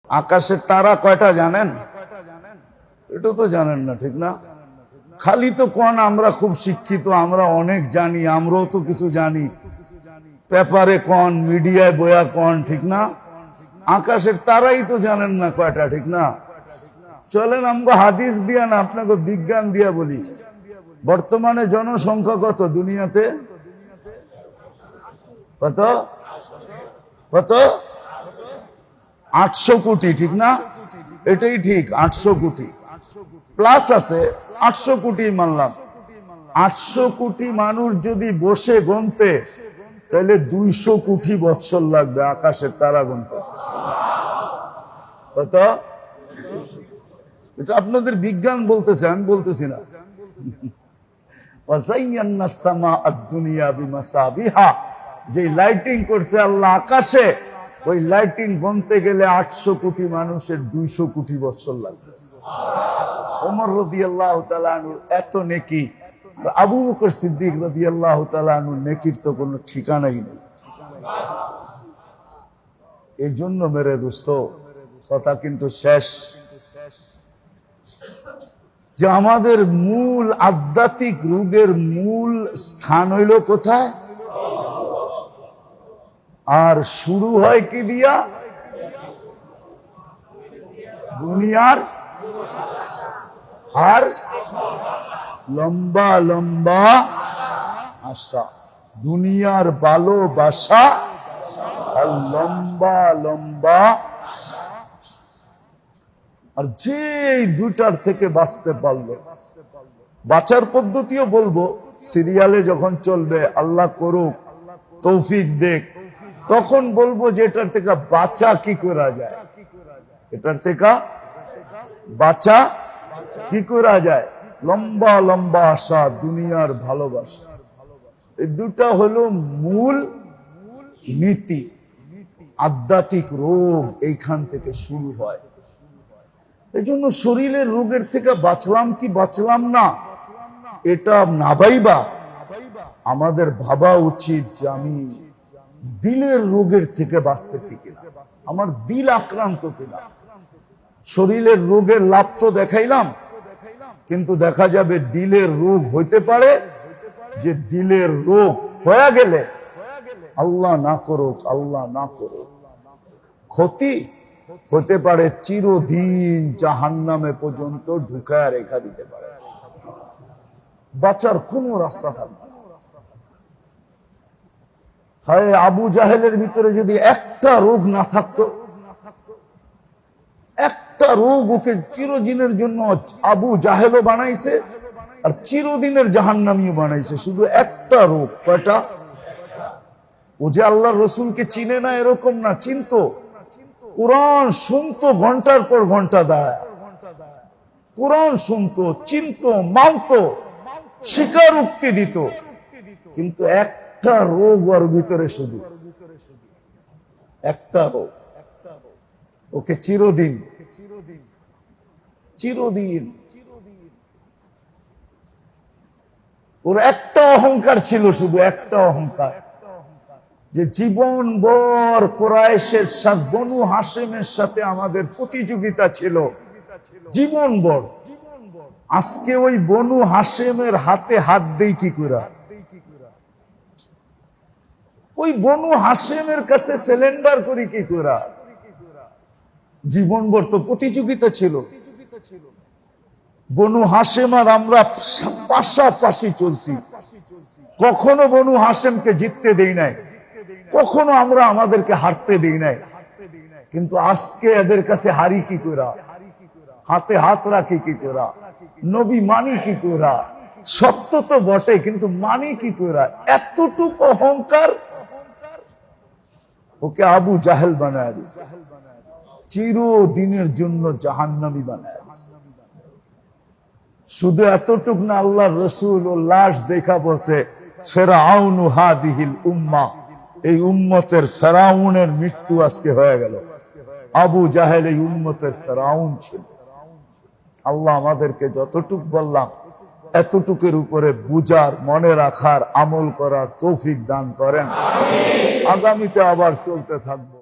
আকাশের তারা কয়টা জানেন? এটা তো জানেন না, ঠিক না? খালি তো কোন আমরা খুব শিক্ষিত, আমরা অনেক জানি, আমরাও তো কিছু জানি, পেপারে কোন, মিডিয়ায় বয়া কোন, ঠিক না? আকাশের তারাই তো জানেন না কয়টা, ঠিক না? চলেন আমরা হাদিস দিয়া না, আপনাকে বিজ্ঞান দিয়া বলি। বর্তমানে জনসংখ্যা কত দুনিয়াতে? কত কত 800 কোটি, ঠিক না? এটাই ঠিক, 800 কোটি প্লাস আছে, 800 কোটি মানলাম। 800 কোটি মানুষ যদি বসে গুনতে, তাহলে 200 কোটি বছর লাগবে আকাশের তারা গুনতে। কত? এটা আপনাদের বিজ্ঞান বলতেছে, আমি বলতেছি না। যে লাইটিং করছে আল্লাহ আকাশে, ওই লাইটিং গুনতে গেলে 800 কোটি মানুষের 200 কোটি বছর লাগবে। ওমর রাদিয়াল্লাহু তাআলা আনহু এত নেকি, আর আবু বকর সিদ্দিক রাদিয়াল্লাহু তাআলা আনহু নেকির তো কোনো ঠিকানাই নেই। এই জন্য মেরে দোস্ত, কথা কিন্তু শেষ, যে আমাদের মূল আধ্যাত্মিক রোগের মূল স্থান হইল কোথায়? আর শুরু হয় কি দিয়া? দুনিয়ার আর লম্বা লম্বা আশা, দুনিয়ার ভালোবাসা আর লম্বা লম্বা। আর যে দুটার থেকে বাঁচতে পারলো, বাঁচার পদ্ধতিও বলবো, সিরিয়ালে যখন চলবে, আল্লাহ করুক তৌফিক দেখ, তখন বলবো যে এটার থেকে বাঁচা কি করা যায়, এটার থেকে বাঁচা কি করা যায়। লম্বা লম্বা আশা, দুনিয়ার ভালোবাসা, এই দুটা হলো মূল নীতি। আধ্যাত্মিক রোগ এইখান থেকে শুরু হয়। এই জন্য শরীরের রোগের থেকে বাঁচলাম কি বাঁচলাম না, এটা না ভাইবা, আমাদের ভাবা উচিত যে আমি দিলের রোগের থেকে বাঁচতেছি কিনা, আমার দিল আক্রান্ত কিনা। শরীরের রোগের লাভ তো দেখাইলাম, কিন্তু দেখা যাবে দিলের রোগ হইতে পারে, যে দিলের রোগ হয়ে গেলে, আল্লাহ না করুক, আল্লাহ না করুক, ক্ষতি হতে পারে, চিরদিন জাহান্নামে পর্যন্ত ঢুকায় রেখা দিতে পারে, বাঁচার কোন রাস্তা থাকবে না। হায়, আবু জাহেলের ভিতরে যদি একটা রোগ না থাকতো, একটা রোগ ওকে চিরদিনের জন্য আবু জাহেলও বানাইছে আর চিরদিনের জাহান্নামীও বানাইছে, শুধু একটা রোগ। কয়টা? ও যে আল্লাহর রসুলকে চিনে না এরকম না, চিনতো, কোরআন শুনতো, ঘন্টার পর ঘন্টা দাঁড়ায় কোরআন শুনতো, চিনতো, মানতো, স্বীকারোক্তি দিত, কিন্তু একটা রোগ ওর ভিতরে, শুধু একটা রোগ, ওকে চিরদিন চিরদিন ওর একটা অহংকার ছিল, শুধু একটা অহংকার, যে জীবন ভর কুরাইশের সাথে, বনু হাশেমের সাথে আমাদের প্রতিযোগিতা ছিল জীবন ভর। আজকে ওই বনু হাশেমের হাতে হাত দেই কি করে? ওই বনু হাশেমের কাছে সিলিন্ডার করি কি করে? জীবন ভর তো প্রতিযোগিতা ছিল। বনু হাশেম আর আমরা পাশাপাশি চলছি, কখনো বনু হাশেমকে জিততে দেই নাই, কখনো আমরা আমাদেরকে হারতে দেই নাই, কিন্তু আজকে এদের কাছে হারি কি করা, হাতে হাত রাখি কি করা, নবী মানি কি করা, সত্য তো বটে কিন্তু মানি কি করা। এতটুকু অহংকার ওকে আবু জাহেল বানায় দিছে, চিরদিনের জন্য জাহান্নামী বানায় দিছে। শুধু এতটুক না, আল্লাহ রসুল ও লাশ দেখা বসে, ফেরাউনু হাদিহিল উম্মাহ, এই উম্মতের ফেরাউনের মৃত্যু আজকে হয়ে গেল। আবু জাহেল এই উম্মতের ফেরাউন ছিল। আল্লাহ আমাদেরকে যতটুক বললাম এতটুকের উপরে বুঝার, মনে রাখার, আমল করার তৌফিক দান করেন। আগামীতে আবার চলতে থাকবো।